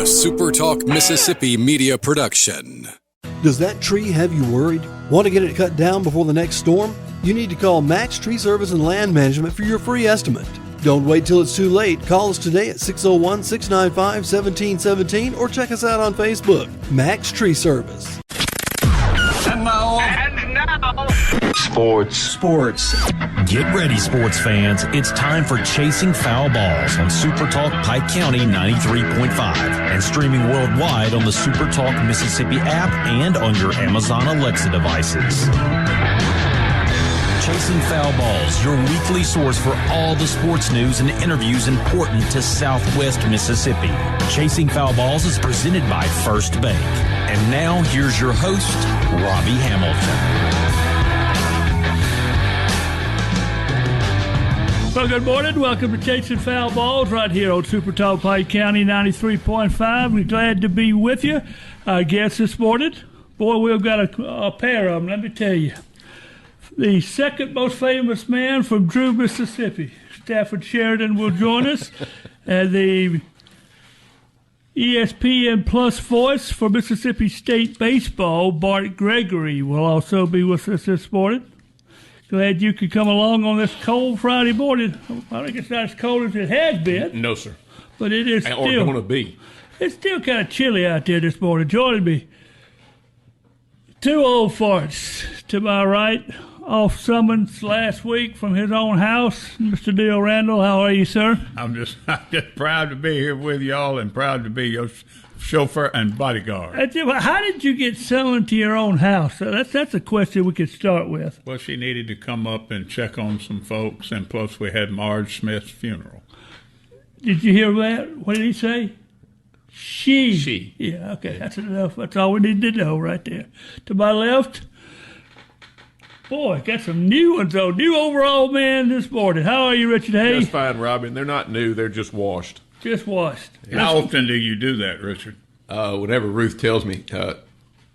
SuperTalk Mississippi media production. Does that tree have you worried? Want to get it cut down before the next storm? You need to call Max Tree Service and Land Management for your free estimate. Don't wait till it's too late. Call us today at 601-695-1717 or check us out on Facebook. Max Tree Service. And now, Sports. Get ready, sports fans. It's time for Chasing Foul Balls on SuperTalk Pike County 93.5 and streaming worldwide on the SuperTalk Mississippi app and on your Amazon Alexa devices. Chasing Foul Balls, your weekly source for all the sports news and interviews important to Southwest Mississippi. Chasing Foul Balls is presented by First Bank. And now, here's your host, Robbie Hamilton. Well, good morning. Welcome to Chasing Foul Balls right here on SuperTalk Pike County 93.5. We're glad to be with you. Our guests this morning, boy, we've got a pair of them, let me tell you. The second most famous man from Drew, Mississippi, Stafford Shurden, will join us. And the ESPN Plus voice for Mississippi State baseball, Bart Gregory, will also be with us this morning. Glad you could come along on this cold Friday morning. I think it's not as cold as it has been. No, sir. But it is or still going to be. It's still kind of chilly out there this morning. Joining me, two old farts to my right, off summons last week from his own house, Mr. Neil Randall. How are you, sir? I'm just proud to be here with y'all and proud to be your chauffeur and bodyguard. How did you get summoned to your own house? That's a question we could start with. Well, she needed to come up and check on some folks, and plus we had Marge Smith's funeral. Did you hear that? What did he say? She. Yeah, okay, that's enough. That's all we need to know right there. To my left, boy, got some new ones, though. New overall man this morning. How are you, Richard Hay? Just fine, Robin. They're not new. They're just washed. Just washed. How often do you do that, Richard? Whenever Ruth tells me.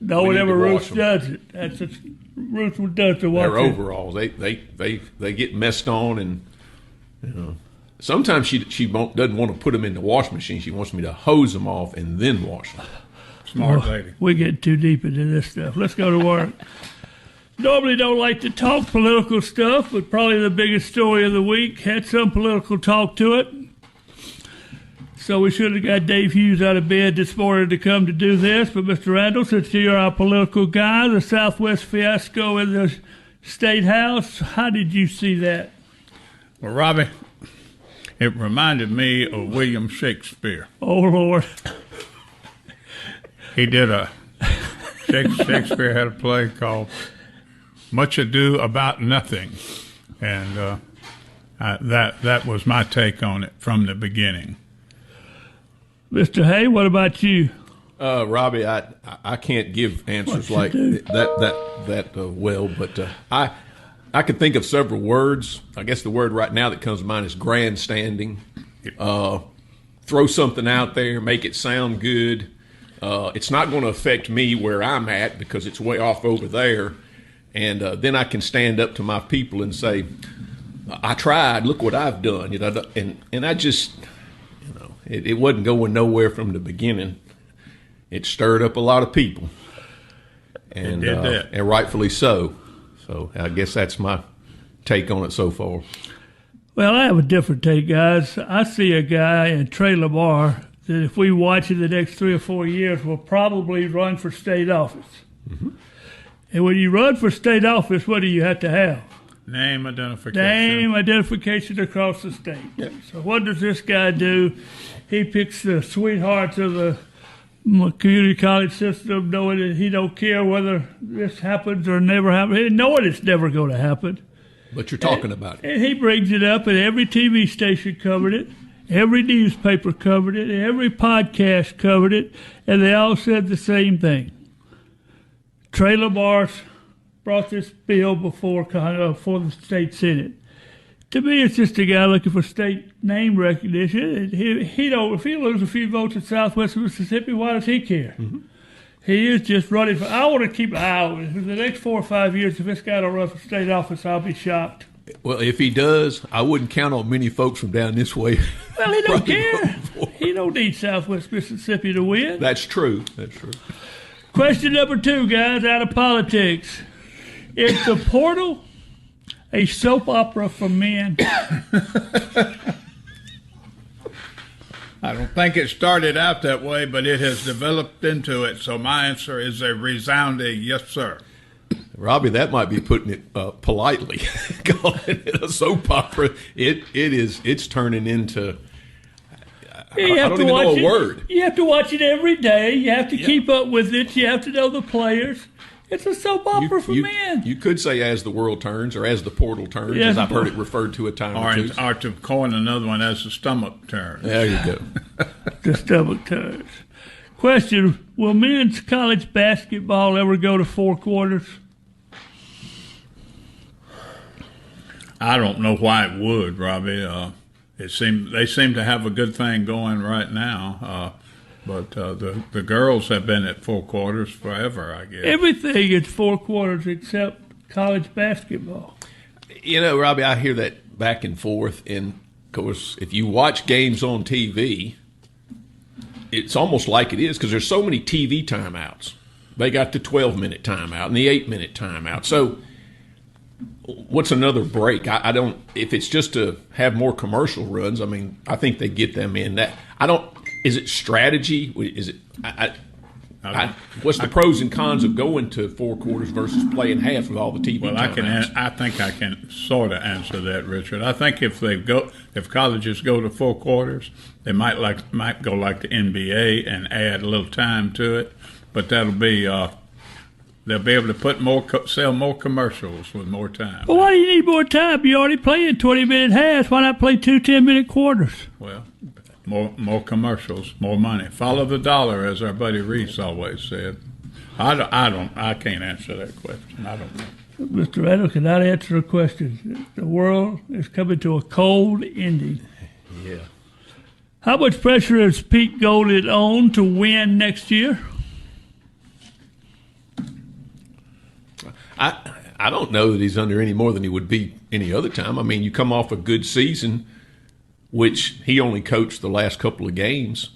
Whenever Ruth does it. That's what Ruth does to wash. They're overalls. They get messed on, and sometimes she doesn't want to put them in the wash machine. She wants me to hose them off and then wash them. Smart lady. We're getting too deep into this stuff. Let's go to work. Normally don't like to talk political stuff, but probably the biggest story of the week had some political talk to it. So we should have got Dave Hughes out of bed this morning to come to do this. But, Mr. Randall, since you're our political guy, the Southwest fiasco in the State House, how did you see that? Well, Robbie, it reminded me of William Shakespeare. Oh, Lord. He did Shakespeare had a play called Much Ado About Nothing. And that was my take on it from the beginning. Mr. Hay, what about you? Robbie, I can't give answers like that well, but I could think of several words. I guess the word right now that comes to mind is grandstanding. Throw something out there, make it sound good. It's not going to affect me where I'm at because it's way off over there. And then I can stand up to my people and say, I tried, look what I've done. And I just... It wasn't going nowhere from the beginning. It stirred up a lot of people, and and rightfully so. So I guess that's my take on it so far. Well, I have a different take, guys. I see a guy in Trey Lamar that if we watch in the next 3 or 4 years will probably run for state office. Mm-hmm. And when you run for state office, what do you have to have? Name identification. Name identification across the state. Yep. So what does this guy do? He picks the sweethearts of the community college system, knowing that he don't care whether this happens or never happens, knowing it's never going to happen. But you're talking about it. And he brings it up, and every TV station covered it, every newspaper covered it, every podcast covered it, and they all said the same thing. Trey Lamar brought this bill before the state Senate. To me, it's just a guy looking for state name recognition. If he loses a few votes in Southwest Mississippi, why does he care? Mm-hmm. He is just running for. I want to keep an eye on it. For the next 4 or 5 years, if this guy don't run for state office, I'll be shocked. Well, if he does, I wouldn't count on many folks from down this way. Well, he don't care. He don't need Southwest Mississippi to win. That's true. That's true. Question number 2, guys, out of politics. Is the portal a soap opera for men? I don't think it started out that way, but it has developed into it. So my answer is a resounding yes, sir. Robbie, that might be putting it politely. Calling it a soap opera. It's turning into. I don't even know a word. You have to watch it every day. You have to keep up with it. You have to know the players. It's a soap opera for men. You could say as the world turns or as the portal turns, as I've heard it referred to a time or two. Or to coin another one, as the stomach turns. There you go. The stomach turns. Question, will men's college basketball ever go to 4 quarters? I don't know why it would, Robbie. They seem to have a good thing going right now. But the girls have been at 4 quarters forever, I guess. Everything is 4 quarters except college basketball. You know, Robbie, I hear that back and forth. And, of course, if you watch games on TV, it's almost like it is because there's so many TV timeouts. They got the 12-minute timeout and the 8-minute timeout. So what's another break? I don't – if it's just to have more commercial runs, I mean, I think they get them in. Is it strategy? Is it what's the pros and cons of going to 4 quarters versus playing half with all the TV? Well, I think I can sort of answer that, Richard. I think if colleges go to 4 quarters, they might go like the NBA and add a little time to it, but that'll be they'll be able to sell more commercials with more time. Well, why do you need more time? You're already playing 20-minute halves. Why not play 2 10-minute quarters? Well. More commercials, more money. Follow the dollar, as our buddy Reese always said. I can't answer that question. I don't know. Mr. Randall cannot answer a question. The world is coming to a cold ending. Yeah. How much pressure is Pete Golding on to win next year? I don't know that he's under any more than he would be any other time. I mean, you come off a good season, which he only coached the last couple of games.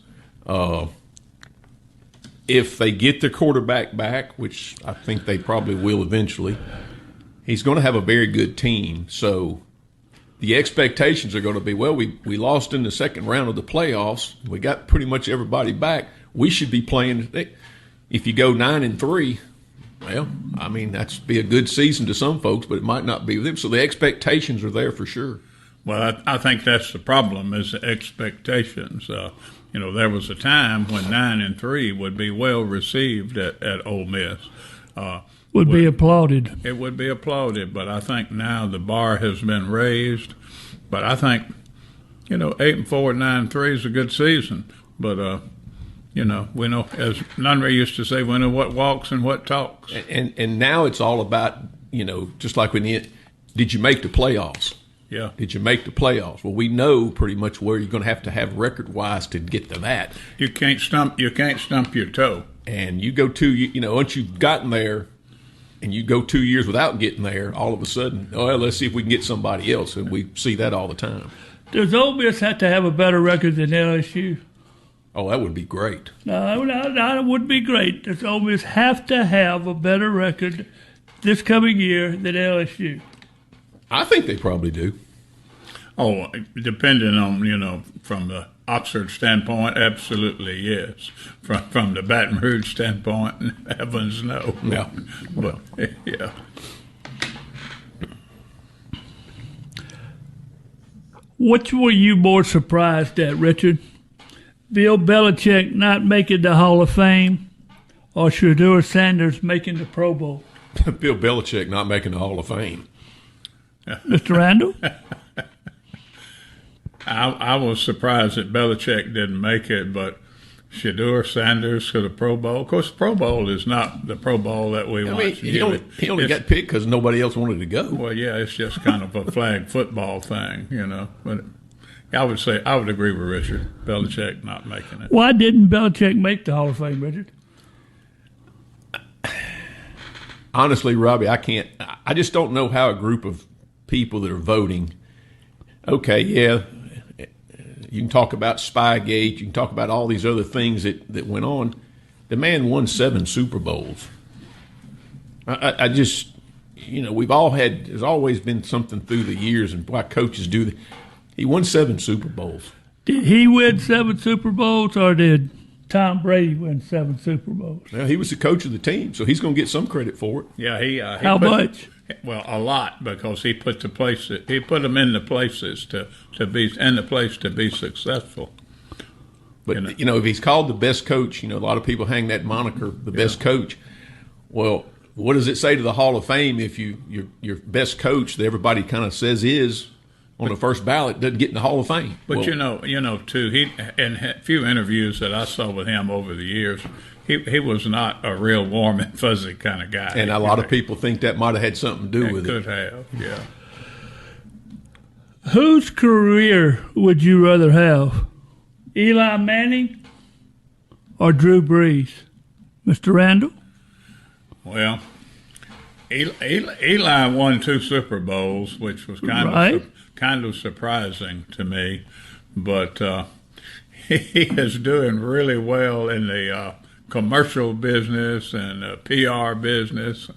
If they get their quarterback back, which I think they probably will eventually, he's going to have a very good team. So the expectations are going to be, well, we lost in the second round of the playoffs. We got pretty much everybody back. We should be playing. If you go 9-3, well, I mean, that's be a good season to some folks, but it might not be with them. So the expectations are there for sure. Well, I think that's the problem is the expectations. There was a time when 9-3 would be well received at Ole Miss. Would be applauded. It would be applauded, but I think now the bar has been raised. But I think, 8-4, 9-3 is a good season. But, we know, as Nunnery used to say, we know what walks and what talks. And now it's all about, just like did you make the playoffs? Yeah. Did you make the playoffs? Well, we know pretty much where you're going to have record-wise to get to that. You can't stump your toe. And you go once you've gotten there and you go 2 years without getting there, all of a sudden, let's see if we can get somebody else. And we see that all the time. Does Ole Miss have to have a better record than LSU? Oh, that would be great. No, it wouldn't be great. Does Ole Miss have to have a better record this coming year than LSU? I think they probably do. Oh, depending on, from the Oxford standpoint, absolutely yes. From the Baton Rouge standpoint, heavens no. Yeah. But, yeah. Which were you more surprised at, Richard? Bill Belichick not making the Hall of Fame or Shurden Sanders making the Pro Bowl? Bill Belichick not making the Hall of Fame. Mr. Randall? I was surprised that Belichick didn't make it, but Shurden Sanders to the Pro Bowl. Of course, the Pro Bowl is not the Pro Bowl that we want. He only got picked because nobody else wanted to go. Well, yeah, it's just kind of a flag football thing, But I would agree with Richard. Belichick not making it. Why didn't Belichick make the Hall of Fame, Richard? Honestly, Robbie, I just don't know how a group of people that are voting, okay, yeah, You can talk about Spygate. You can talk about all these other things that went on. The man won 7 Super Bowls. I just, we've all had. There's always been something through the years, and why coaches do that. He won 7 Super Bowls. Did he win 7 Super Bowls, or did Tom Brady win 7 Super Bowls? Well, he was the coach of the team, so he's going to get some credit for it. Yeah, he How much? Well, a lot, because he put them in the places to be in the place to be successful. But if he's called the best coach, a lot of people hang that moniker, the best coach. Well, what does it say to the Hall of Fame if your best coach that everybody kind of says is on the first ballot doesn't get in the Hall of Fame? But well, too, he in a few interviews that I saw with him over the years, he was not a real warm and fuzzy kind of guy. And a lot of people think that might have had something to do with it. Could have, yeah. Whose career would you rather have, Eli Manning or Drew Brees? Mr. Randall? Well, Eli won 2 Super Bowls, which was kind of surprising to me, but he is doing really well in the commercial business and PR business.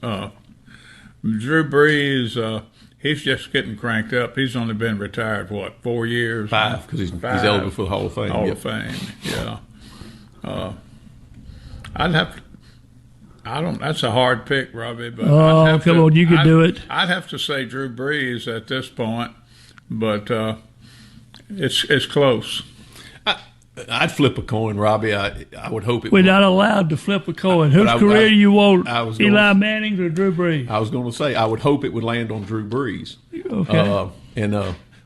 Drew Brees, he's just getting cranked up. He's only been retired, 4 years? 5, because he's eligible for the Hall of Fame. Hall of Fame, yeah. That's a hard pick, Robbie. But come on, you can do it. I'd have to say Drew Brees at this point, but it's close. I'd flip a coin, Robbie. I would hope it. We're not allowed to flip a coin. Whose career you want, Eli Manning or Drew Brees? I was going to say I would hope it would land on Drew Brees. Okay.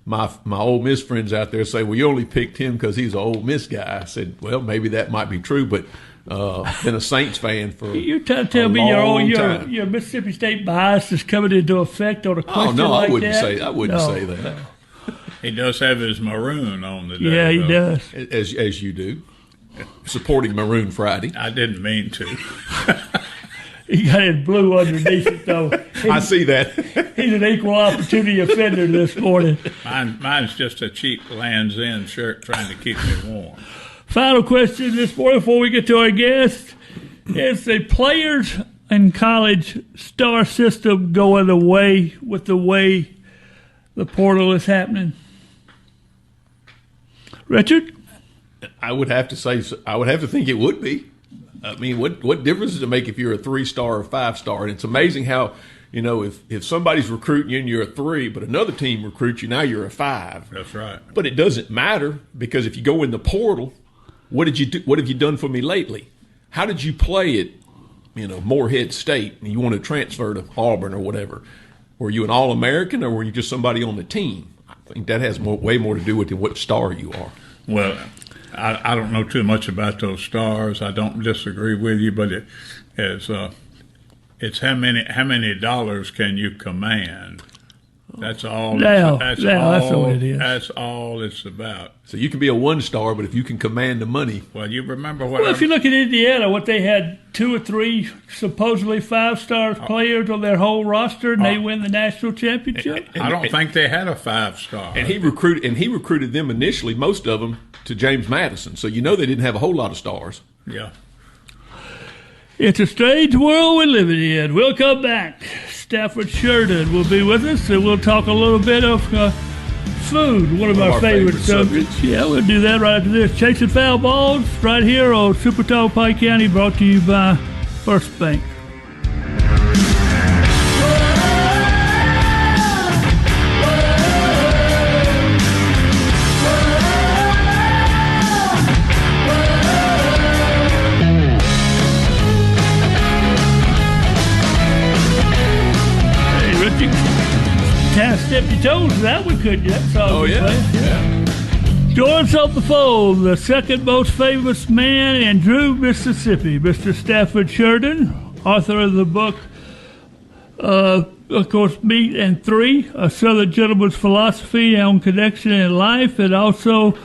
My Ole Miss friends out there say, well, you only picked him because he's an Ole Miss guy. I said, well, maybe that might be true, but been a Saints fan for you're trying to tell me your Mississippi State bias is coming into effect on a question like that? I wouldn't say that. He does have his maroon on the day. Yeah, he does. As you do. Supporting Maroon Friday. I didn't mean to. He got his blue underneath it, though. I see that. He's an equal opportunity offender this morning. Mine's just a cheap Land's End shirt trying to keep me warm. Final question this morning before we get to our guest. Is the players in college star system going away with the way the portal is happening? Richard? I would have to think it would be. I mean, what difference does it make if you're a 3-star or 5-star? And it's amazing how, if somebody's recruiting you and you're a 3, but another team recruits you, now you're a 5. That's right. But it doesn't matter, because if you go in the portal, what did you do? What have you done for me lately? How did you play at, Morehead State, and you want to transfer to Auburn or whatever? Were you an All-American, or were you just somebody on the team? I think that has way more to do with what star you are. Well, I don't know too much about those stars. I don't disagree with you, but it's how many dollars can you command? That's all. That's all it is. That's all it's about. So you can be a 1-star, but if you can command the money. Well, you remember what? Well, if you look at Indiana, what they had 2 or 3 supposedly 5-star players on their whole roster, and they win the national championship. I don't think they had a 5-star. And he recruited them initially, most of them, to James Madison. So they didn't have a whole lot of stars. Yeah. It's a strange world we're living in. We'll come back. Stafford Shurden will be with us, and we'll talk a little bit of food, one of our favorite subjects. Yeah, we'll do that right after this. Chasing Foul Balls right here on SuperTalk Pike County, brought to you by First Bank. Kind of stepped your toes to that one, couldn't you? That's all. Oh, yeah. Join us on the phone, the second most famous man in Drew, Mississippi, Mr. Stafford Shurden, author of the book, of course, Meat and Three, A Southern Gentleman's Philosophy on Connection in Life, and also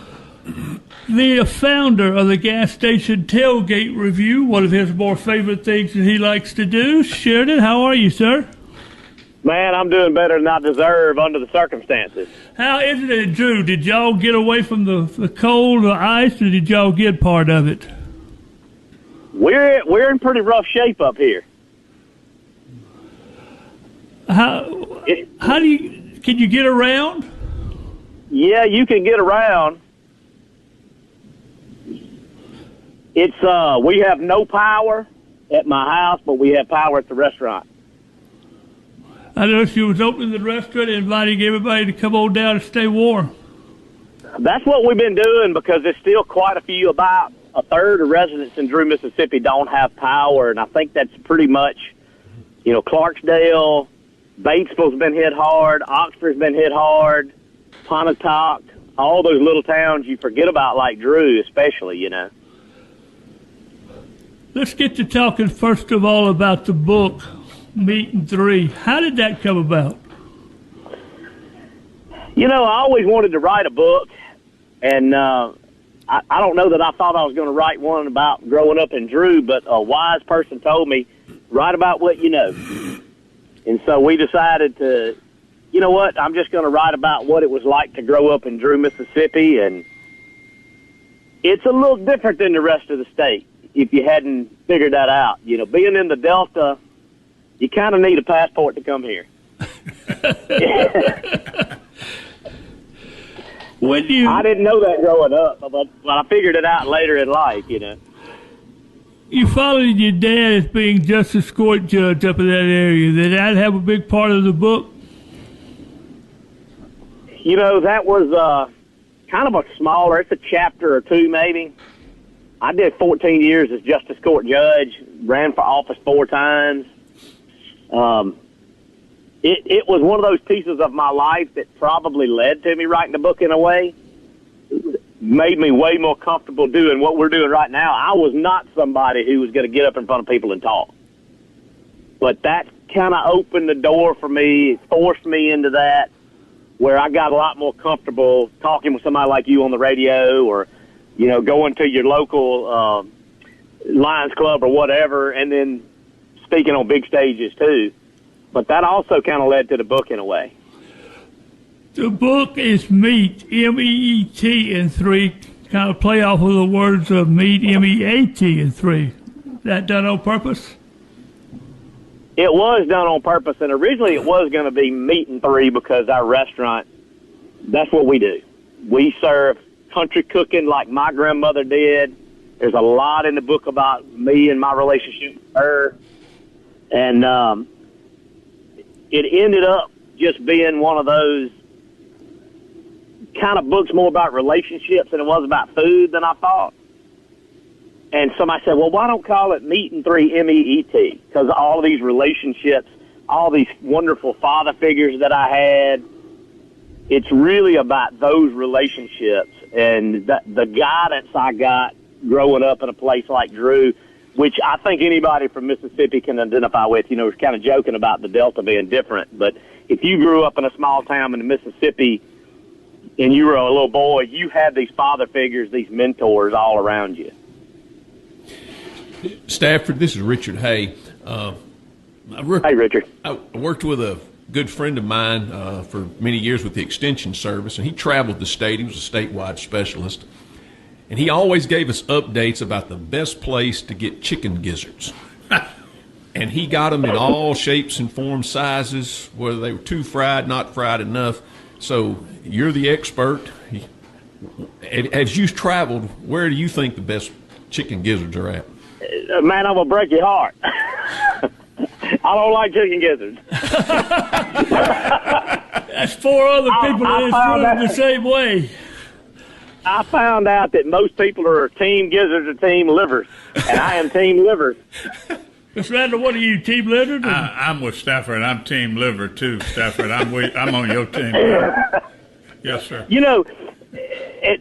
the founder of the Gas Station Tailgate Review, one of his more favorite things that he likes to do. Shurden, how are you, sir? Man, I'm doing better than I deserve under the circumstances. How is it in Drew? Did y'all get away from the cold, the ice, or did y'all get part of it? We're in pretty rough shape up here. Can you get around? Yeah, you can get around. It's we have no power at my house, but we have power at the restaurant. I noticed you was opening the restaurant and inviting everybody to come on down and stay warm. That's what we've been doing because there's still quite a few, about a third of residents in Drew, Mississippi don't have power, and I think that's pretty much, Clarksdale, Batesville's been hit hard, Oxford's been hit hard, Pontotoc, all those little towns you forget about, like Drew especially, Let's get to talking first of all about the book, Meeting 3. How did that come about? I always wanted to write a book, and I don't know that I thought I was going to write one about growing up in Drew, but a wise person told me, write about what you know. And so we decided to, I'm just going to write about what it was like to grow up in Drew, Mississippi, and it's a little different than the rest of the state, if you hadn't figured that out. Being in the Delta, you kind of need a passport to come here. I didn't know that growing up, but I figured it out later in life, You followed your dad as being justice court judge up in that area. Did that have a big part of the book? That was kind of a smaller, it's a chapter or two maybe. I did 14 years as justice court judge, ran for office 4 times. It was one of those pieces of my life that probably led to me writing the book in a way. It made me way more comfortable doing what we're doing right now. I was not somebody who was going to get up in front of people and talk. But that kind of opened the door for me. It forced me into that, where I got a lot more comfortable talking with somebody like you on the radio, or, going to your local Lions Club or whatever, and then speaking on big stages too. But that also kind of led to the book in a way. The book is Meet, M-E-E-T, and 3, kind of play off of the words of Meet, M-E-A-T, and 3. That done on purpose? It was done on purpose, and originally it was going to be Meeting 3 because our restaurant, that's what we do. We serve country cooking like my grandmother did. There's a lot in the book about me and my relationship with her. And it ended up just being one of those kind of books more about relationships than it was about food than I thought. And somebody said, well, why don't call it Meeting 3, M-E-E-T? Because all of these relationships, all these wonderful father figures that I had, it's really about those relationships and the guidance I got growing up in a place like Drew, which I think anybody from Mississippi can identify with. We're kind of joking about the Delta being different, but if you grew up in a small town in Mississippi and you were a little boy, you had these father figures, these mentors all around you. Stafford, this is Richard Hay. Hey, Richard. I worked with a good friend of mine for many years with the Extension Service, and he traveled the state. He was a statewide specialist. And he always gave us updates about the best place to get chicken gizzards. And he got them in all shapes and forms, sizes, whether they were too fried, not fried enough. So you're the expert. As you've traveled, where do you think the best chicken gizzards are at? Man, I'm going to break your heart. I don't like chicken gizzards. That's 4 other people in this room the same way. I found out that most people are team gizzards or team livers, and I am team livers. Mr. Randall, what are you, team liver? I'm with Stafford. I'm team liver too, Stafford. I'm on your team. Yes, sir.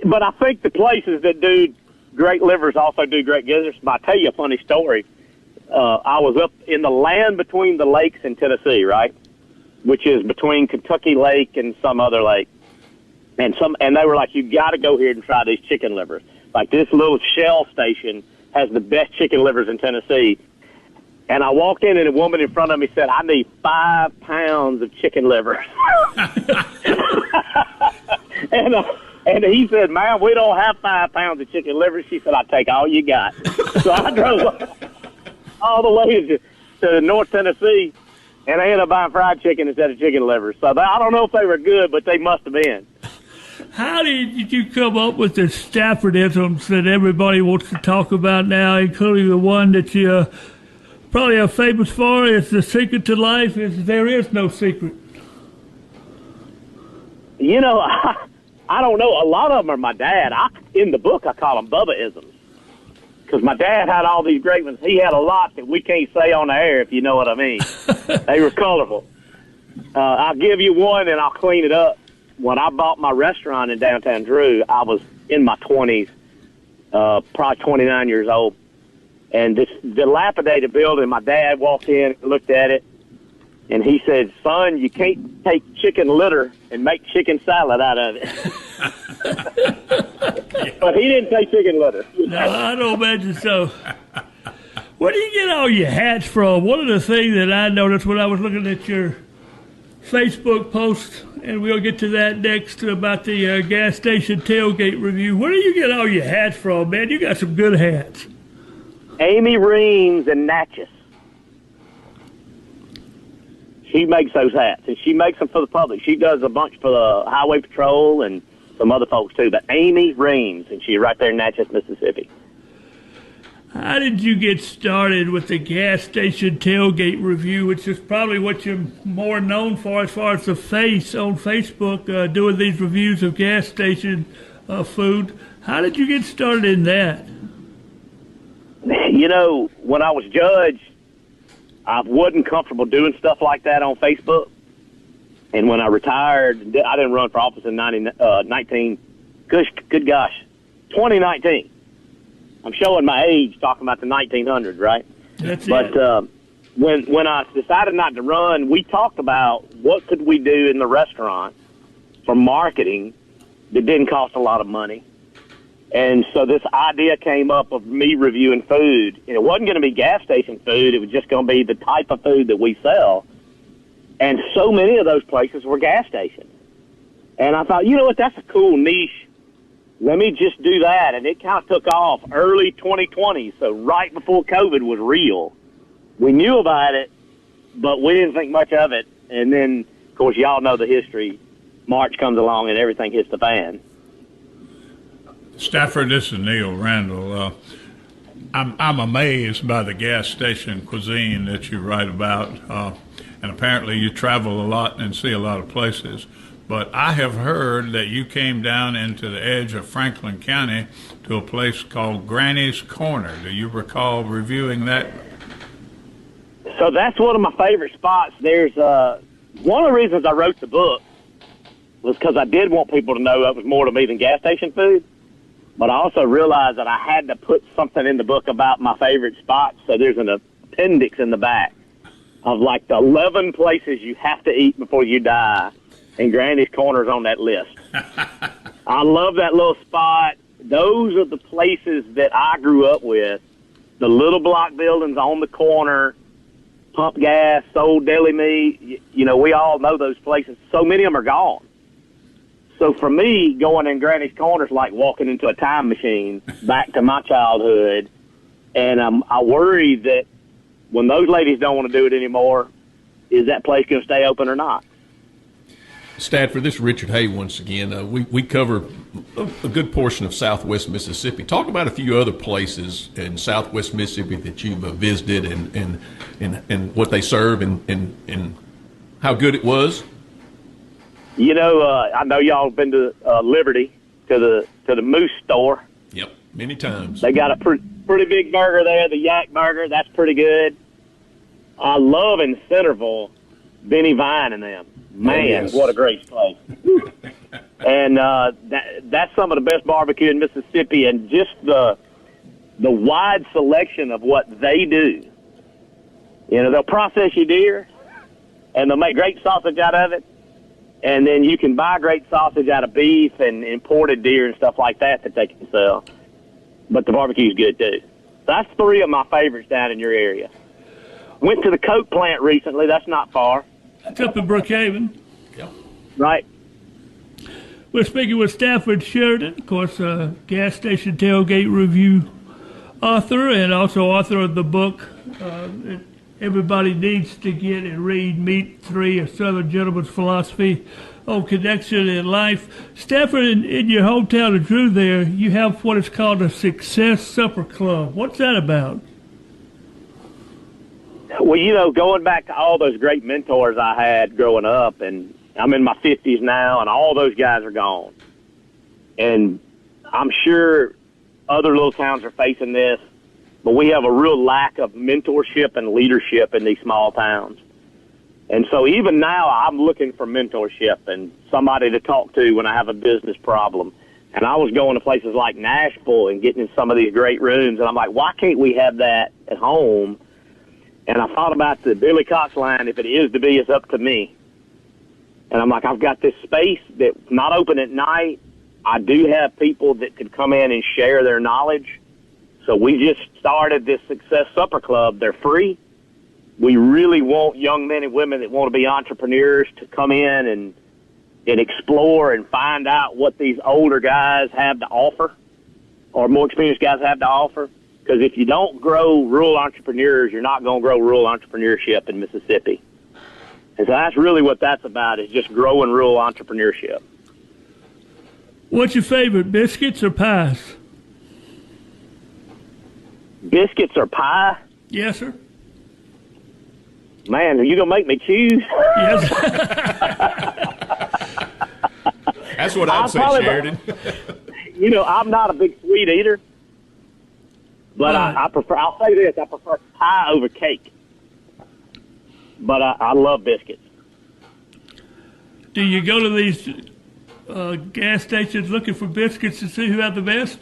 But I think the places that do great livers also do great gizzards. But I'll tell you a funny story. I was up in the land between the lakes in Tennessee, right, which is between Kentucky Lake and some other lake. And they were like, you got to go here and try these chicken livers. Like, this little Shell station has the best chicken livers in Tennessee. And I walked in, and a woman in front of me said, "I need 5 pounds of chicken liver." And he said, "Ma'am, we don't have 5 pounds of chicken liver." She said, "I'll take all you got." So I drove all the way to North Tennessee, and I ended up buying fried chicken instead of chicken liver. So I don't know if they were good, but they must have been. How did you come up with the Staffordisms that everybody wants to talk about now, including the one that you probably are famous for? Is the secret to life is there is no secret. You know, I don't know. A lot of them are my dad. In the book, I call them Bubba-isms. Because my dad had all these great ones. He had a lot that we can't say on the air, if you know what I mean. They were colorful. I'll give you one, and I'll clean it up. When I bought my restaurant in downtown Drew, I was in my 20s, probably 29 years old. And this dilapidated building, my dad walked in and looked at it, and he said, "Son, you can't take chicken litter and make chicken salad out of it." But he didn't take chicken litter. No, I don't imagine so. Where do you get all your hats from? One of the things that I noticed when I was looking at your Facebook post, and we'll get to that next, about the gas station tailgate review. Where do you get all your hats from, man? You got some good hats. Amy Reams in Natchez. She makes those hats, and she makes them for the public. She does a bunch for the Highway Patrol and some other folks, too. But Amy Reams, and she's right there in Natchez, Mississippi. How did you get started with the gas station tailgate review, which is probably what you're more known for as far as the face on Facebook, doing these reviews of gas station food? How did you get started in that? You know, when I was judge, I wasn't comfortable doing stuff like that on Facebook. And when I retired, I didn't run for office in 2019. I'm showing my age talking about the 1900s, right? That's but it. When I decided not to run, we talked about what could we do in the restaurant for marketing that didn't cost a lot of money. And so this idea came up of me reviewing food. And it wasn't going to be gas station food. It was just going to be the type of food that we sell. And so many of those places were gas stations. And I thought, you know what, that's a cool niche. Let me just do that. And it kind of took off early 2020, so right before COVID was real. We knew about it, but we didn't think much of it. And then, of course, y'all know the history. March comes along and everything hits the fan. Stafford, this is Neil Randall. I'm amazed by the gas station cuisine that you write about, and apparently you travel a lot and see a lot of places. But I have heard that you came down into the edge of Franklin County to a place called Granny's Corner. Do you recall reviewing that? So that's one of my favorite spots. There's one of the reasons I wrote the book was because I did want people to know that was more to me than gas station food. But I also realized that I had to put something in the book about my favorite spots. So there's an appendix in the back of like the 11 places you have to eat before you die. And Granny's Corner's on that list. I love that little spot. Those are the places that I grew up with. The little block buildings on the corner, pump gas, sold deli meat. You know, we all know those places. So many of them are gone. So for me, going in Granny's Corner is like walking into a time machine back to my childhood. And I worry that when those ladies don't want to do it anymore, is that place going to stay open or not? Stafford, this is Richard Hay once again. We cover a good portion of southwest Mississippi. Talk about a few other places in southwest Mississippi that you've visited and what they serve and how good it was. You know, I know y'all have been to Liberty, to the Moose store. Yep, many times. They got a pretty big burger there, the Yak Burger. That's pretty good. I love in Centerville, Benny Vine and them. Man, yes. What a great place. And that's some of the best barbecue in Mississippi, and just the wide selection of what they do. You know, they'll process your deer, and they'll make great sausage out of it. And then you can buy great sausage out of beef and imported deer and stuff like that they can sell. But the barbecue's good, too. That's three of my favorites down in your area. Went to the Coke plant recently. That's not far. It's up in Brookhaven. Yep. Right. We're speaking with Stafford Shurden, of course, gas station tailgate review author and also author of the book that everybody needs to get and read, Meet 3, A Southern Gentleman's Philosophy on Connection in Life. Stafford, in your hometown of Drew there, you have what is called a Success Supper Club. What's that about? Well, going back to all those great mentors I had growing up, and I'm in my 50s now, and all those guys are gone. And I'm sure other little towns are facing this, but we have a real lack of mentorship and leadership in these small towns. And so even now, I'm looking for mentorship and somebody to talk to when I have a business problem. And I was going to places like Nashville and getting in some of these great rooms, and I'm like, why can't we have that at home? And I thought about the Billy Cox line, if it is to be, it's up to me. And I'm like, I've got this space that's not open at night. I do have people that could come in and share their knowledge. So we just started this Success Supper Club. They're free. We really want young men and women that want to be entrepreneurs to come in and explore and find out what these older guys have to offer or more experienced guys have to offer. Because if you don't grow rural entrepreneurs, you're not going to grow rural entrepreneurship in Mississippi. And so that's really what that's about, is just growing rural entrepreneurship. What's your favorite, biscuits or pies? Biscuits or pie? Yes, sir. Man, are you going to make me choose? Yes. That's what I'd say, Sheridan. I'm not a big sweet eater, but I prefer, I'll say this, I prefer pie over cake. But I love biscuits. Do you go to these gas stations looking for biscuits to see who have the best?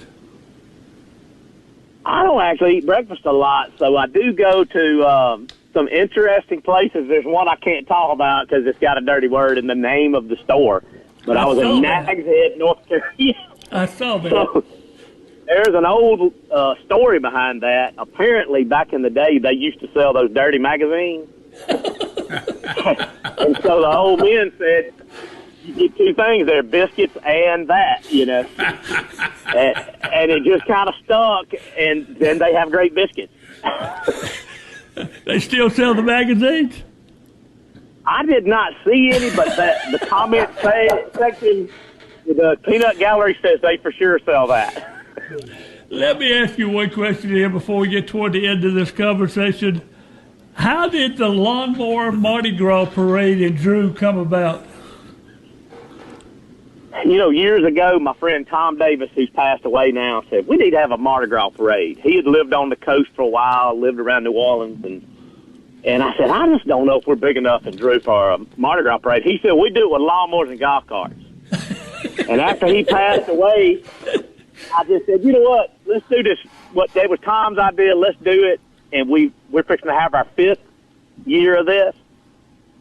I don't actually eat breakfast a lot, so I do go to some interesting places. There's one I can't talk about because it's got a dirty word in the name of the store. But I was in Nags Head, North Carolina. I saw that. So, there's an old story behind that. Apparently, back in the day, they used to sell those dirty magazines. And so the old men said, you get two things there, biscuits and that, and it just kind of stuck, and then they have great biscuits. They still sell the magazines? I did not see any, but the comment section, the peanut gallery says they for sure sell that. Let me ask you one question here before we get toward the end of this conversation. How did the Lawnmower Mardi Gras Parade in Drew come about? Years ago, my friend Tom Davis, who's passed away now, said, we need to have a Mardi Gras parade. He had lived on the coast for a while, lived around New Orleans, and I said, I just don't know if we're big enough in Drew for a Mardi Gras parade. He said, we do it with lawnmowers and golf carts. And after he passed away, I just said, you know what, let's do this. That was Tom's idea, let's do it. And we're fixing to have our 5th year of this.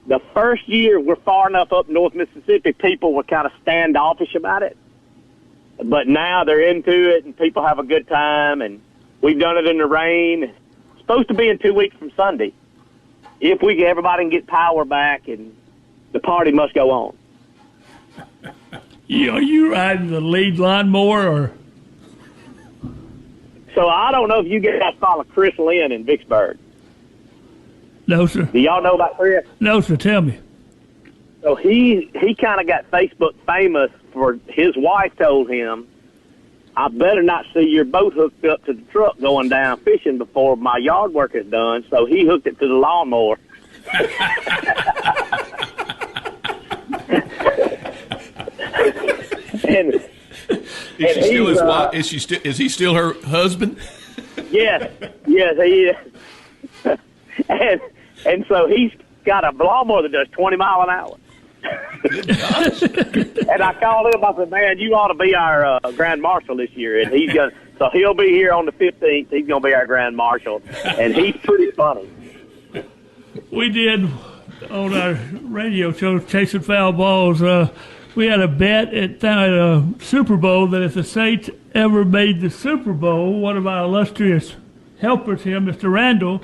The first year, we're far enough up north Mississippi, people were kind of standoffish about it. But now they're into it, and people have a good time, and we've done it in the rain. It's supposed to be in 2 weeks from Sunday. If everybody can get power back, and the party must go on. Are you riding the lead lawnmower, or? So I don't know if you guys follow Chris Lynn in Vicksburg. No, sir. Do y'all know about Chris? No, sir. Tell me. So he kind of got Facebook famous for his wife told him, I better not see your boat hooked up to the truck going down fishing before my yard work is done. So he hooked it to the lawnmower. Is she still his wife? Is he still her husband? Yes, he is. And so he's got a lawnmower that does 20 miles an hour. Good gosh. And I called him. I said, man, you ought to be our Grand Marshal this year. And so he'll be here on the 15th. He's going to be our Grand Marshal. And he's pretty funny. We did on our radio show, Chasing Foul Balls, we had a bet at the Super Bowl that if the Saints ever made the Super Bowl, one of our illustrious helpers here, Mr. Randall,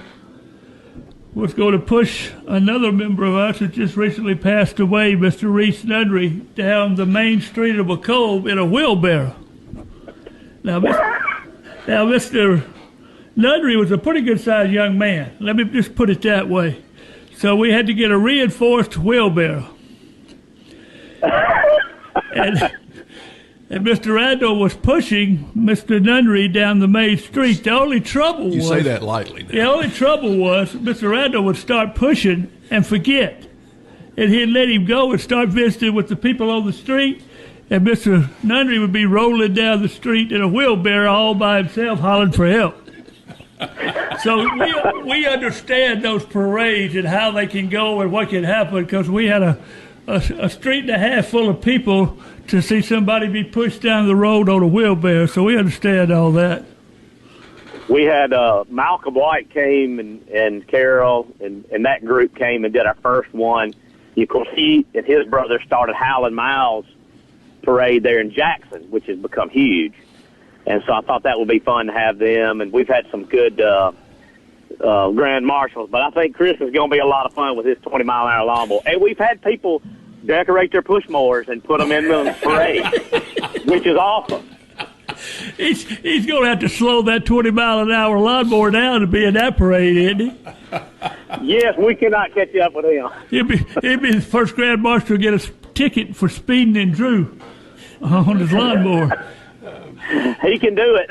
was going to push another member of us that just recently passed away, Mr. Reese Nunnery, down the main street of Macomb in a wheelbarrow. Now, Mr. Nunnery was a pretty good-sized young man. Let me just put it that way. So we had to get a reinforced wheelbarrow. And Mr. Randall was pushing Mr. Nunnery down the main street. The only trouble was... You say that lightly now. The only trouble was Mr. Randall would start pushing and forget. And he'd let him go and start visiting with the people on the street. And Mr. Nunnery would be rolling down the street in a wheelbarrow all by himself hollering for help. So we understand those parades and how they can go and what can happen because we had a street and a half full of people to see somebody be pushed down the road on a wheelbarrow. So we understand all that. We had Malcolm White came and Carol and that group came and did our first one. Of course, he and his brother started Howlin' Miles parade there in Jackson, which has become huge. And so I thought that would be fun to have them. And we've had some good grand marshals. But I think Chris is going to be a lot of fun with his 20-mile-an-hour lawnmower. And we've had people decorate their push mowers and put them in the parade, which is awesome. He's going to have to slow that 20-mile-an-hour lawnmower down to be in that parade, isn't he? Yes, we cannot catch up with him. He'll be the first grand marshal to get a ticket for speeding in Drew on his lawnmower. He can do it.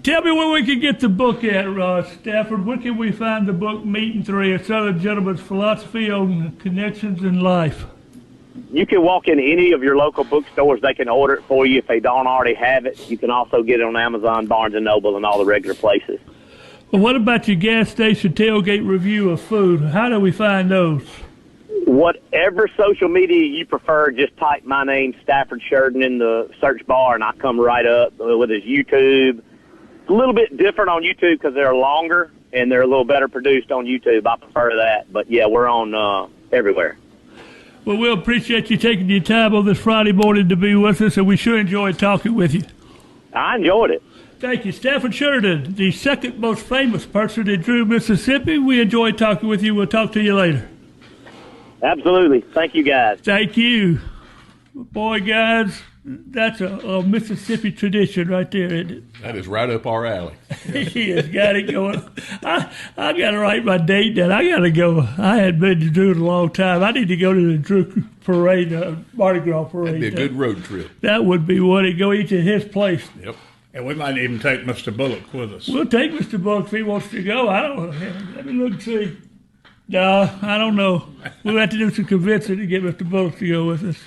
Tell me where we can get the book at, Stafford. Where can we find the book Meeting 3, A Southern Gentleman's Philosophy on Connections in Life? You can walk in any of your local bookstores. They can order it for you if they don't already have it. You can also get it on Amazon, Barnes & Noble, and all the regular places. Well, what about your gas station tailgate review of food? How do we find those? Whatever social media you prefer, just type my name, Stafford Shurden, in the search bar, and I come right up with his YouTube. It's a little bit different on YouTube because they're longer and they're a little better produced on YouTube. I prefer that. But, yeah, we're on everywhere. Well, we'll appreciate you taking your time on this Friday morning to be with us, and we sure enjoyed talking with you. I enjoyed it. Thank you. Stafford Shurden, the second most famous person in Drew, Mississippi. We enjoyed talking with you. We'll talk to you later. Absolutely. Thank you, guys. Thank you. Boy, guys, that's a Mississippi tradition right there, isn't it? That is right up our alley. He has got it going. I got to write my date down. I got to go. I hadn't been to Drew in a long time. I need to go to the Drew parade, Mardi Gras parade. That'd be a good road trip. That would be one to go eat at his place. Yep. And we might even take Mr. Bullock with us. We'll take Mr. Bullock if he wants to go. I don't know. Let me look and see. No, I don't know. We'll have to do some convincing to get Mr. Bullock to go with us.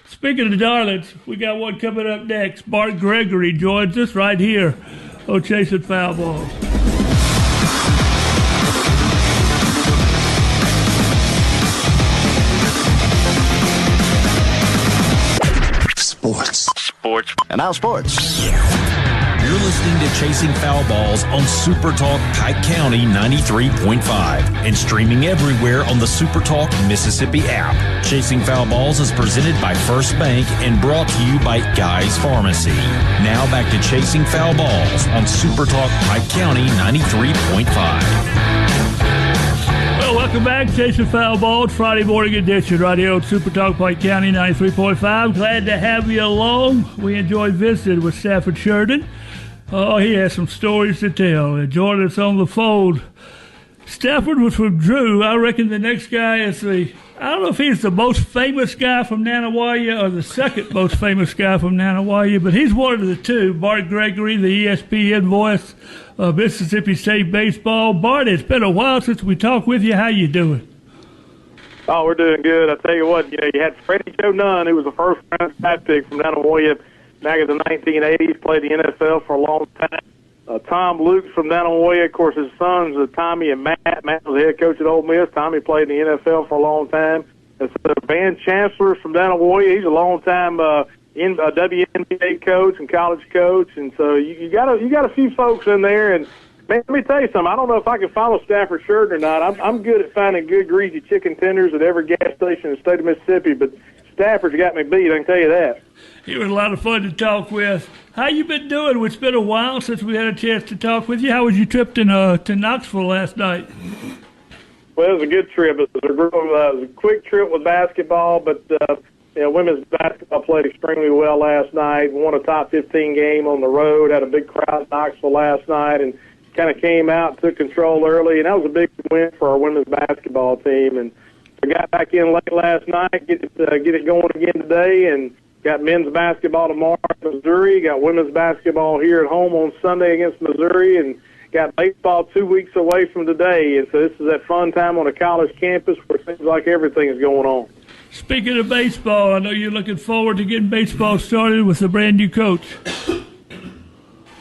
Speaking of the darlings, we got one coming up next. Bart Gregory joins us right here on Chasing Foul Balls. Sports. And now sports. You're listening to Chasing Foul Balls on SuperTalk Pike County 93.5 and streaming everywhere on the SuperTalk Mississippi app. Chasing Foul Balls is presented by First Bank and brought to you by Guy's Pharmacy. Now back to Chasing Foul Balls on SuperTalk Pike County 93.5. Well, welcome back, Chasing Foul Balls, Friday morning edition, right here on SuperTalk Pike County 93.5. Glad to have you along. We enjoyed visiting with Stafford Shurden. Oh, he has some stories to tell. Joining us on the phone. Stafford was from Drew. I reckon the next guy is I don't know if he's the most famous guy from Nanawaya or the second most famous guy from Nanawaya, but he's one of the two. Bart Gregory, the ESPN voice of Mississippi State baseball. Bart, it's been a while since we talked with you. How you doing? Oh, we're doing good. I tell you what, you had Freddie Joe Nunn, who was the first round draft pick from Nanawaya back in the 1980s, played the NFL for a long time. Tom Luke from Nanawaya, of course, his sons, Tommy and Matt. Matt was the head coach at Ole Miss. Tommy played in the NFL for a long time. And so Van Chancellor from Nanawaya, he's a long-time WNBA coach and college coach. And so you got a few folks in there. And man, let me tell you something. I don't know if I can follow Stafford Shurden or not. I'm good at finding good greasy chicken tenders at every gas station in the state of Mississippi, but Stafford's got me beat, I can tell you that. He was a lot of fun to talk with. How you been doing? It's been a while since we had a chance to talk with you. How was your trip to Knoxville last night? Well, it was a good trip. It was a quick trip with basketball, but women's basketball played extremely well last night. Won a top 15 game on the road. Had a big crowd in Knoxville last night, and kind of came out, took control early, and that was a big win for our women's basketball team. And we got back in late last night, get it going again today, and got men's basketball tomorrow in Missouri. Got women's basketball here at home on Sunday against Missouri, and got baseball 2 weeks away from today. And so this is that fun time on a college campus where it seems like everything is going on. Speaking of baseball, I know you're looking forward to getting baseball started with a brand new coach.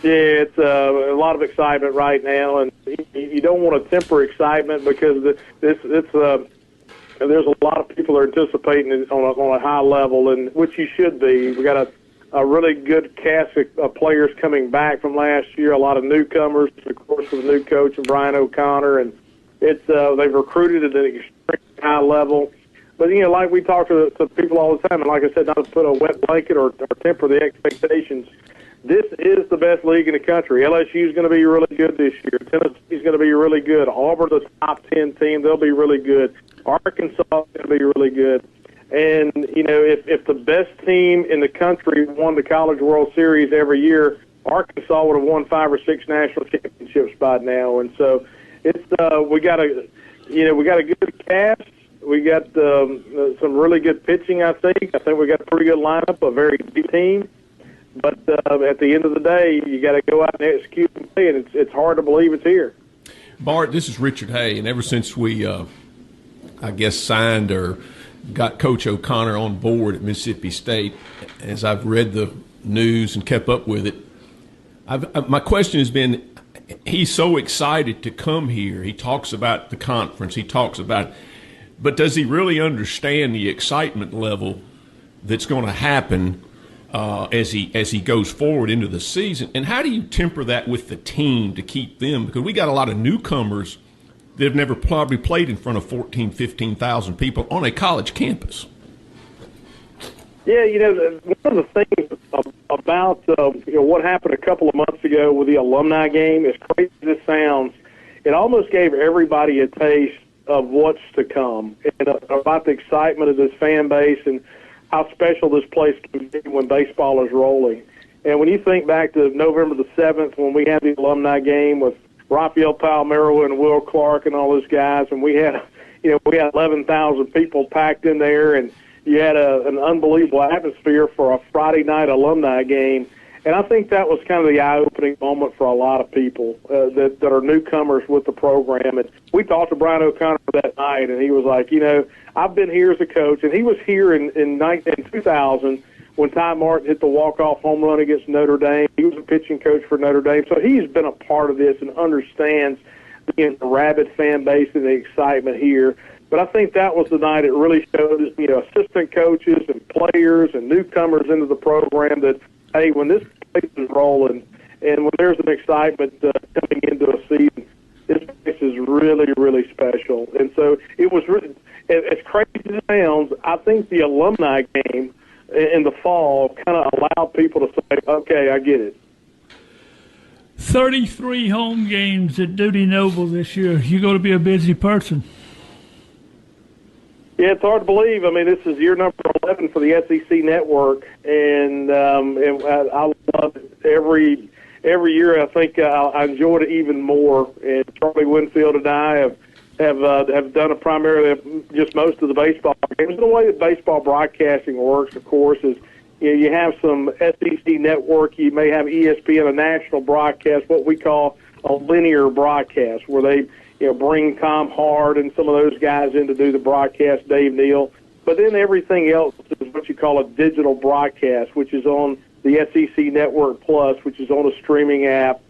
Yeah, it's a lot of excitement right now, and you don't want to temper excitement because there's a lot of people that are anticipating it on a high level, and which you should be. We got a really good cast of players coming back from last year, a lot of newcomers, of course, with a new coach, Brian O'Connor, and they've recruited at an extremely high level. But, like we talk to people all the time, and like I said, not to put a wet blanket or temper the expectations, this is the best league in the country. LSU is going to be really good this year. Tennessee is going to be really good. Auburn's a top 10 team. They'll be really good. Arkansas is going to be really good. And, if the best team in the country won the College World Series every year, Arkansas would have won 5 or 6 national championships by now. And so we got a good cast. We got some really good pitching, I think. I think we got a pretty good lineup, a very deep team. But at the end of the day, you got to go out and execute and play, and it's hard to believe it's here. Bart, this is Richard Hay, and ever since we, signed or got Coach O'Connor on board at Mississippi State, as I've read the news and kept up with it, my question has been, he's so excited to come here. He talks about the conference. He talks about, but does he really understand the excitement level that's going to happen as he goes forward into the season? And how do you temper that with the team to keep them? Because we got a lot of newcomers that have never probably played in front of 14,000, 15,000 people on a college campus. Yeah, one of the things about what happened a couple of months ago with the alumni game, as crazy as it sounds, it almost gave everybody a taste of what's to come and about the excitement of this fan base and how special this place can be when baseball is rolling. And when you think back to November the 7th when we had the alumni game with Rafael Palmeiro and Will Clark and all those guys, and we had 11,000 people packed in there, and you had an unbelievable atmosphere for a Friday night alumni game. And I think that was kind of the eye-opening moment for a lot of people that are newcomers with the program. And we talked to Brian O'Connor that night, and he was like, I've been here as a coach, and he was here in 2000 when Ty Martin hit the walk-off home run against Notre Dame. He was a pitching coach for Notre Dame, so he's been a part of this and understands the rabid fan base and the excitement here. But I think that was the night it really showed assistant coaches and players and newcomers into the program that, hey, when this place is rolling and when there's an excitement coming into a season, this place is really, really special. And so it was really, as crazy as it sounds, I think the alumni game in the fall kind of allowed people to say, okay, I get it. 33 home games at Dudy Noble this year. You're going to be a busy person. Yeah, it's hard to believe. I mean, this is year number 11 for the SEC Network, and I love it. Every year I think I enjoyed it even more. And Charlie Winfield and I have done it primarily just most of the baseball games. The way that baseball broadcasting works, of course, is you have some SEC Network, you may have ESPN, a national broadcast, what we call a linear broadcast, where they bring Tom Hart and some of those guys in to do the broadcast, Dave Neal. But then everything else is what you call a digital broadcast, which is on the SEC Network Plus, which is on a streaming app.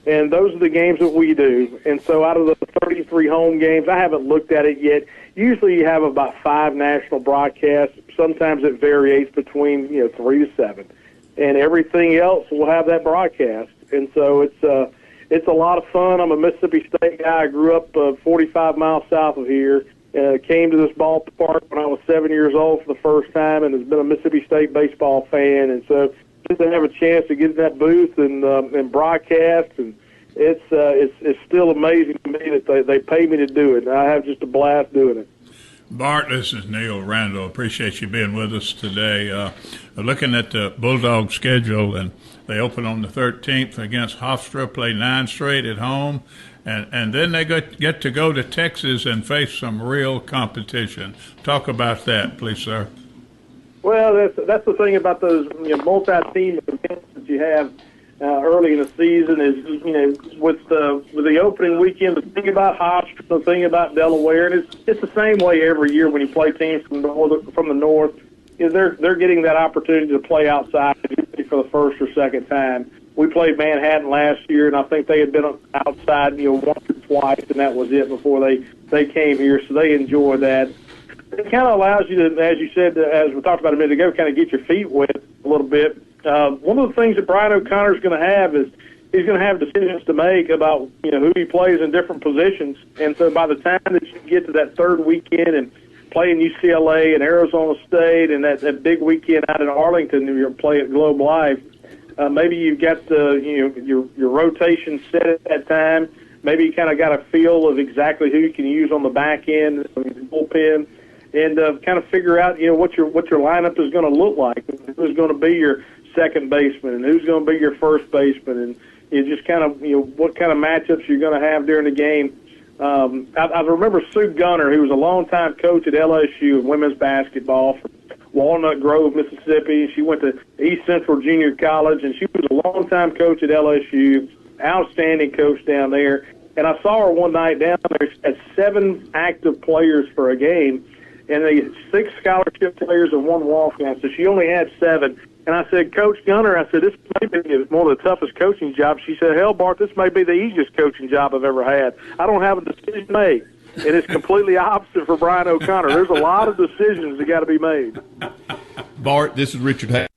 And those are the games that we do. And so out of the 33 home games, I haven't looked at it yet. Usually you have about 5 national broadcasts. Sometimes it varies between 3 to 7. And everything else will have that broadcast. And so it's a lot of fun. I'm a Mississippi State guy. I grew up 45 miles south of here. Came to this ballpark when I was 7 years old for the first time, and has been a Mississippi State baseball fan. And so just to have a chance to get in that booth and broadcast and it's still amazing to me that they pay me to do it. I have just a blast doing it. Bart, this is Neil Randall. Appreciate you being with us today. Looking at the Bulldogs schedule, and they open on the 13th against Hofstra, play 9 straight at home, and then they get to go to Texas and face some real competition. Talk about that, please, sir. Well, that's the thing about those multi-team events that you have early in the season is, with the opening weekend, the thing about Hofstra, the thing about Delaware, and it's the same way every year when you play teams from the north, is they're getting that opportunity to play outside for the first or second time. We played Manhattan last year, and I think they had been outside once or twice, and that was it before they came here, so they enjoy that. It kind of allows you to, as you said, as we talked about a minute ago, kind of get your feet wet a little bit. One of the things that Brian O'Connor is going to have is he's going to have decisions to make about who he plays in different positions. And so by the time that you get to that third weekend and playing UCLA and Arizona State and that big weekend out in Arlington, you're playing at Globe Life, maybe you've got your rotation set at that time. Maybe you kind of got a feel of exactly who you can use on the back end, the bullpen, and kind of figure out what your lineup is going to look like. Who's going to be your second baseman and who's going to be your first baseman, and you just kind of what kind of matchups you're going to have during the game. I remember Sue Gunner, who was a longtime coach at LSU in women's basketball from Walnut Grove, Mississippi. She went to East Central Junior College, and she was a longtime coach at LSU, outstanding coach down there. And I saw her one night down there at 7 active players for a game, and they 6 scholarship players and 1 walk-on, so she only had 7. And I said, Coach Gunner, I said, this may be one of the toughest coaching jobs. She said, hell, Bart, this may be the easiest coaching job I've ever had. I don't have a decision to make. And it's completely opposite for Brian O'Connor. There's a lot of decisions that got to be made. Bart, this is Richard Hay.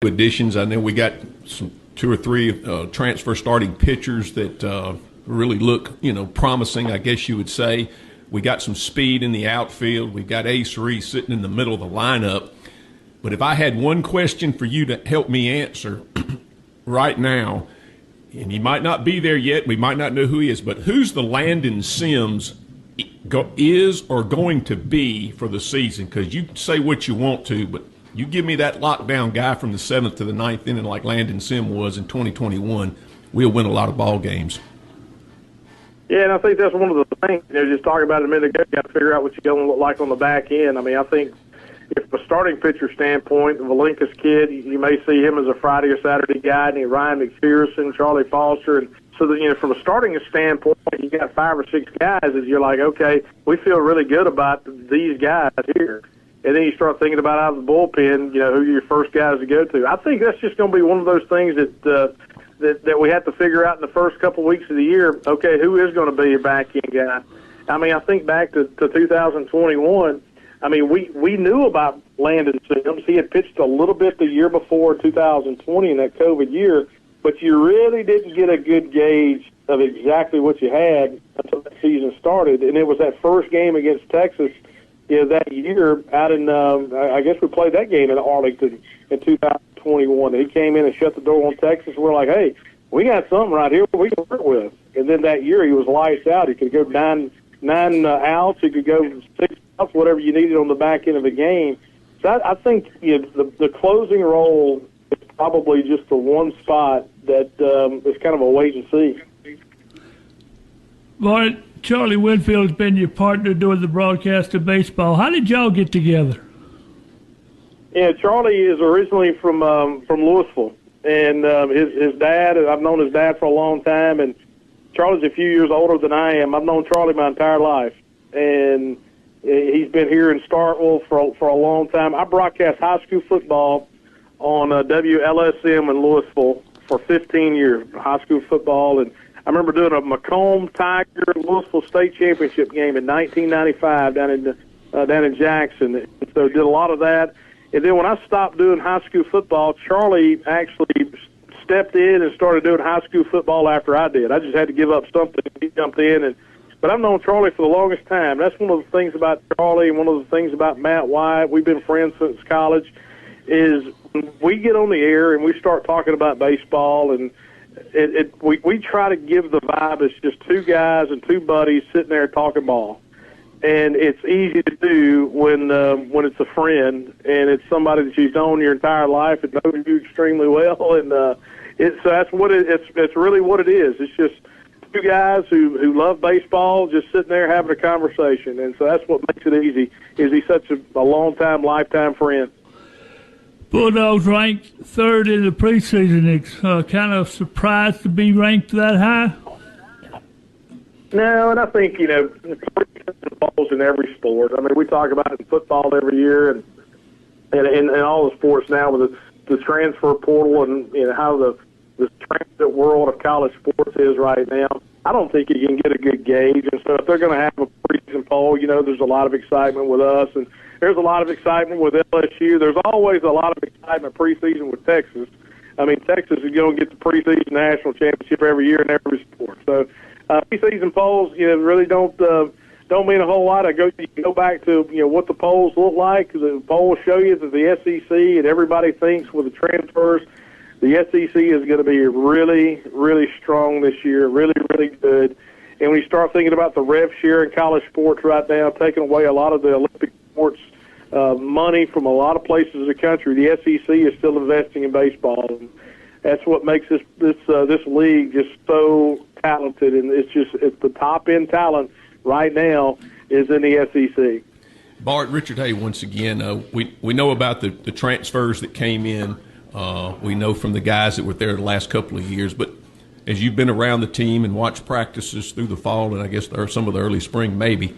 Additions. I know we got some 2 or 3 transfer starting pitchers that really look, promising, I guess you would say. We got some speed in the outfield. We've got Ace Reese sitting in the middle of the lineup. But if I had one question for you to help me answer right now, and he might not be there yet, we might not know who he is, but who's the Landon Sims is or going to be for the season? Because you say what you want to, but you give me that lockdown guy from the 7th to the 9th inning like Landon Sims was in 2021, we'll win a lot of ball games. Yeah, and I think that's one of the things, just talking about it a minute ago, you got to figure out what you're going to look like on the back end. I mean, I think if a starting pitcher standpoint, Valinka's kid, you may see him as a Friday or Saturday guy, and Ryan McPherson, Charlie Foster, and so that, from a starting standpoint, you got 5 or 6 guys that you're like, okay, we feel really good about these guys here. And then you start thinking about out of the bullpen, who your first guys to go to. I think that's just going to be one of those things that we have to figure out in the first couple of weeks of the year. Okay, who is going to be your back end guy? I mean, I think back to 2021. I mean, we knew about Landon Sims. He had pitched a little bit the year before 2020 in that COVID year, but you really didn't get a good gauge of exactly what you had until the season started. And it was that first game against Texas that year out in, I guess we played that game in Arlington in 2021. He came in and shut the door on Texas. We're like, hey, we got something right here we can work with. And then that year he was lights out. He could go nine outs. He could go 6 outs, whatever you needed on the back end of the game. So I think the closing role is probably just the one spot that is kind of a wait and see. Bart, Charlie Winfield's been your partner doing the broadcast of baseball. How did y'all get together? Yeah, Charlie is originally from Louisville, and his dad. I've known his dad for a long time, and Charlie's a few years older than I am. I've known Charlie my entire life, and he's been here in Starkville for a long time. I broadcast high school football on WLSM in Louisville for 15 years, high school football, and I remember doing a Macomb Tiger Louisville State Championship game in 1995 down in Jackson. And so did a lot of that. And then when I stopped doing high school football, Charlie actually stepped in and started doing high school football after I did. I just had to give up something. He jumped in. But I've known Charlie for the longest time. That's one of the things about Charlie and one of the things about Matt White. We've been friends since college. Is when we get on the air and we start talking about baseball and we try to give the vibe it's just two guys and two buddies sitting there talking ball. And it's easy to do when it's a friend and it's somebody that you've known your entire life and knows you extremely well. And so that's what it's really what it is. It's just two guys who love baseball just sitting there having a conversation. And so that's what makes it easy. Is he's such a long-time, lifetime friend. Bulldogs ranked third in the preseason. It's kind of surprised to be ranked that high. No, and I think, preseason falls in every sport. I mean, we talk about it in football every year and in all the sports now with the transfer portal and how the transit world of college sports is right now. I don't think you can get a good gauge. And so if they're going to have a preseason poll, there's a lot of excitement with us, and there's a lot of excitement with LSU. There's always a lot of excitement preseason with Texas. I mean, Texas is going to get the preseason national championship every year in every sport. So preseason polls, really don't mean a whole lot. You go back to what the polls look like. The polls show you that the SEC and everybody thinks with the transfers, the SEC is going to be really, really strong this year, really, really good. And when you start thinking about the rev share in college sports right now, taking away a lot of the Olympic sports money from a lot of places in the country, the SEC is still investing in baseball. And that's what makes this league just so talented, and it's the top end talent right now is in the SEC. Bart, Richard Hay once again. We know about the transfers that came in. We know from the guys that were there the last couple of years, but as you've been around the team and watched practices through the fall and I guess or some of the early spring maybe,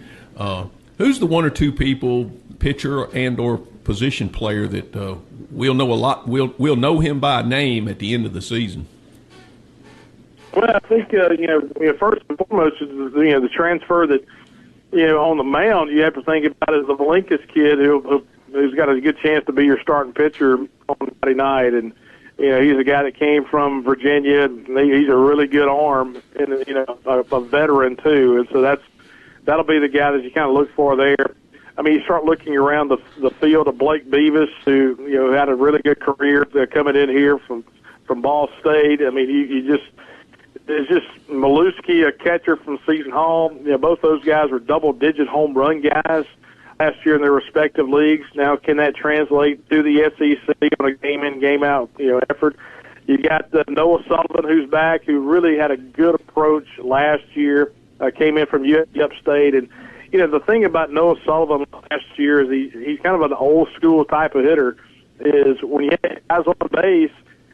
who's the one or two people, pitcher and or position player that we'll know a lot? We'll know him by name at the end of the season. Well, I think first and foremost is the transfer that on the mound you have to think about is the Valinkas kid who's got a good chance to be your starting pitcher on Friday night, and he's a guy that came from Virginia. And he's a really good arm and a veteran too, and so that'll be the guy that you kind of look for there. I mean, you start looking around the field of Blake Beavis, who had a really good career coming in here from Ball State. I mean, it's just Maluski, a catcher from Seton Hall. Both those guys were double-digit home run guys last year in their respective leagues. Now, can that translate to the SEC on a game-in, game-out effort? You got Noah Sullivan, who's back, who really had a good approach last year. Came in from Upstate, and the thing about Noah Sullivan last year is he's kind of an old-school type of hitter. Is when you hit guys on the base.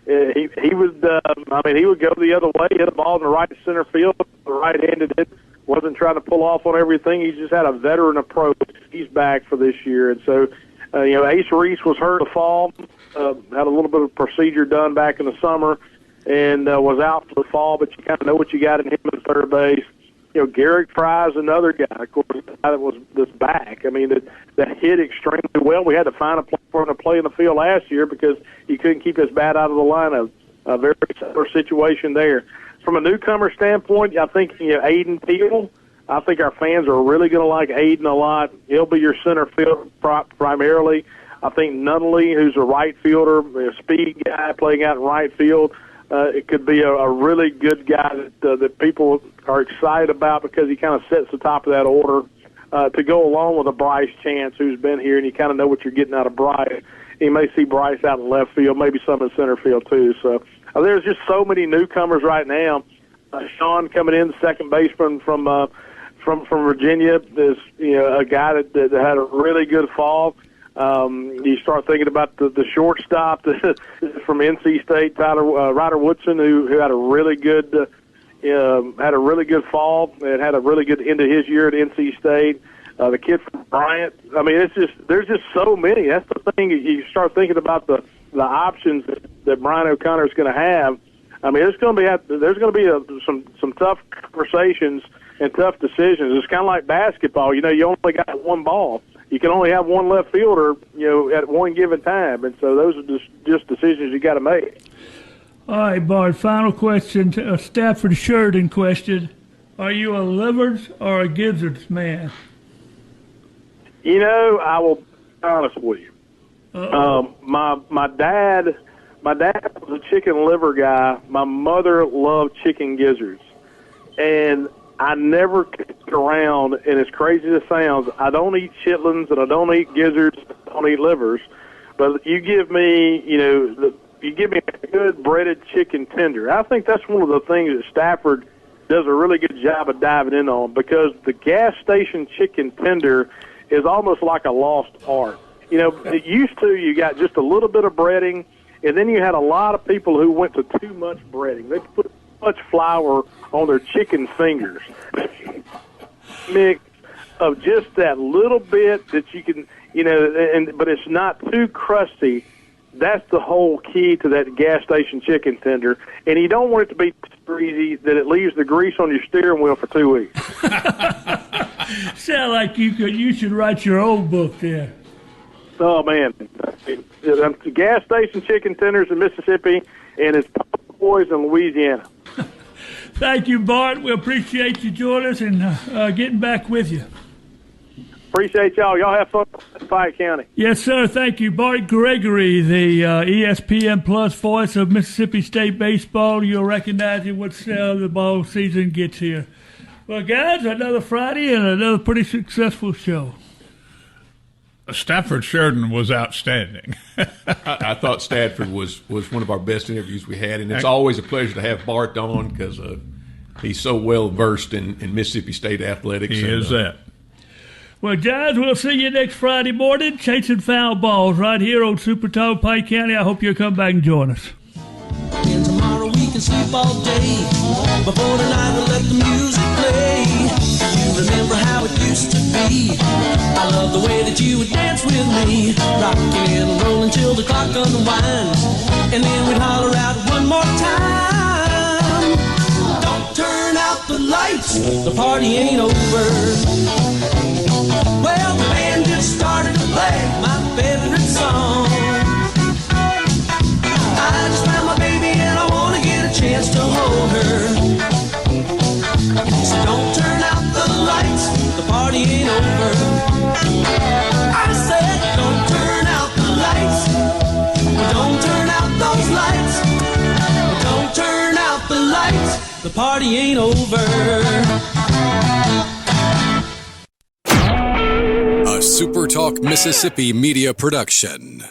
He would go the other way, hit a ball in the right center field, the right-handed hit, wasn't trying to pull off on everything. He just had a veteran approach. He's back for this year. And so, Ace Reese was hurt in the fall, had a little bit of procedure done back in the summer, and was out for the fall, but you kind of know what you got in him at third base. Garrick Fry's another guy, of course, that's back. I mean, that hit extremely well. We had to find a place for him to play in the field last year because he couldn't keep his bat out of the lineup. A very similar situation there. From a newcomer standpoint, I think Aiden Teal. I think our fans are really going to like Aiden a lot. He'll be your center field primarily. I think Nunnally, who's a right fielder, a speed guy playing out in right field. It could be a really good guy that people are excited about because he kind of sets the top of that order to go along with a Bryce Chance who's been here, and you kind of know what you're getting out of Bryce. You may see Bryce out in left field, maybe some in center field too. So there's just so many newcomers right now. Sean coming in, the second baseman from Virginia, is a guy that had a really good fall. You start thinking about the shortstop from NC State, Ryder Woodson, who had a really good fall and had a really good end of his year at NC State. The kid from Bryant. I mean, there's just so many. That's the thing. You start thinking about the options that Brian O'Connor is going to have. I mean, there's going to be some tough conversations and tough decisions. It's kind of like basketball. You only got one ball. You can only have one left fielder, at one given time, and so those are just decisions you got to make. All right, Bart. Final question, a Stafford Shurden question: are you a Lizards or a Gizzards man? I will be honest with you. My dad my dad was a chicken liver guy. My mother loved chicken gizzards. And I never kicked around, and as crazy as it sounds, I don't eat chitlins and I don't eat gizzards, I don't eat livers. But you give me, you give me a good breaded chicken tender. I think that's one of the things that Stafford does a really good job of diving in on, because the gas station chicken tender is almost like a lost art. It used to, you got just a little bit of breading, and then you had a lot of people who went to too much breading. They put much flour on their chicken fingers. Mix of just that little bit that you can, but it's not too crusty. That's the whole key to that gas station chicken tender. And you don't want it to be too greasy that it leaves the grease on your steering wheel for 2 weeks. Sound like you should write your own book there. Oh, man. The gas station chicken tenders in Mississippi, and it's boys in Louisiana. Thank you, Bart. We appreciate you joining us and getting back with you. Appreciate y'all. Y'all have fun in Fayette County. Yes, sir. Thank you. Bart Gregory, the ESPN Plus voice of Mississippi State baseball. You'll recognize him once the ball season gets here. Well, guys, another Friday and another pretty successful show. Stafford Shurden was outstanding. I thought Stafford was one of our best interviews we had, and it's always a pleasure to have Bart on because he's so well versed in Mississippi State athletics. He is that. Well, guys, we'll see you next Friday morning, chasing foul balls right here on SuperTalk Pike County. I hope you'll come back and join us. And tomorrow we can sleep all day. Before tonight we'll let the music play. You remember how it used to be. I love the way that you would dance with me. Rocking and rolling till the clock unwinds. And then we'd holler out one more time. Don't turn out the lights, the party ain't over. Well, the band just started to play my favorite song. I just found my baby and I want to get a chance to hold her. So don't turn out the lights, the party ain't over. I said don't turn out the lights, don't turn out those lights, don't turn out the lights, the party ain't over. A SuperTalk Mississippi media production.